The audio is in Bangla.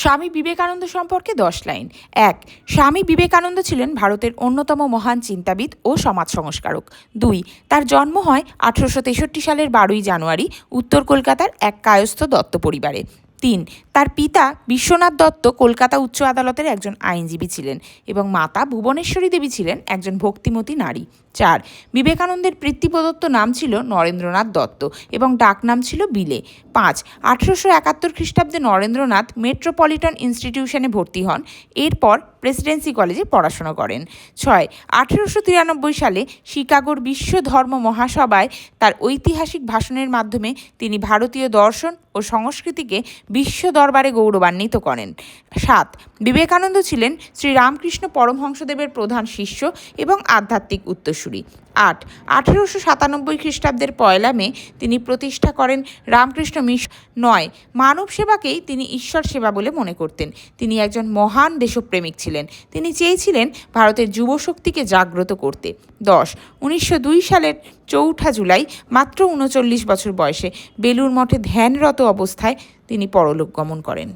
স্বামী বিবেকানন্দ সম্পর্কে 10 লাইন। 1. স্বামী বিবেকানন্দ ছিলেন ভারতের অন্যতম মহান চিন্তাবিদ ও সমাজ সংস্কারক। 2. তার জন্ম হয় 1863 সালের 12ই জানুয়ারি উত্তর কলকাতার এক কায়স্থ দত্ত পরিবারে। 3. তার পিতা বিশ্বনাথ দত্ত কলকাতা উচ্চ আদালতের একজন আইনজীবী ছিলেন এবং মাতা ভুবনেশ্বরী দেবী ছিলেন একজন ভক্তিমতী নারী। 4. বিবেকানন্দের পিতৃপ্রদত্ত নাম ছিল নরেন্দ্রনাথ দত্ত এবং ডাকনাম ছিল বিলে। 5. 1871 খ্রিস্টাব্দে নরেন্দ্রনাথ মেট্রোপলিটন ইনস্টিটিউশনে ভর্তি হন। এরপর প্রেসিডেন্সি কলেজে পড়াশোনা করেন। 6. 1893 সালে শিকাগোর বিশ্ব ধর্ম মহাসভায় তার ঐতিহাসিক ভাষণের মাধ্যমে তিনি ভারতীয় দর্শন ও সংস্কৃতিকে বিশ্ব দরবারে গৌরবান্বিত করেন। 7. বিবেকানন্দ ছিলেন শ্রীরামকৃষ্ণ পরমহংসদেবের প্রধান শিষ্য এবং আধ্যাত্মিক উত্তরসূরি। 8. 1897 খ্রিস্টাব্দের 1 মে তিনি প্রতিষ্ঠা করেন রামকৃষ্ণ মিশন। 9. মানব সেবাকেই তিনি ঈশ্বর সেবা বলে মনে করতেন। তিনি একজন মহান দেশপ্রেমিক ছিলেন। তিনি চেয়েছিলেন ভারতের যুবশক্তিকে জাগ্রত করতে। 10. 1902 সালের 4 জুলাই মাত্র 39 বছর বয়সে বেলুড় মঠে ধ্যানরত অবস্থায় তিনি পরলোক গমন করেন।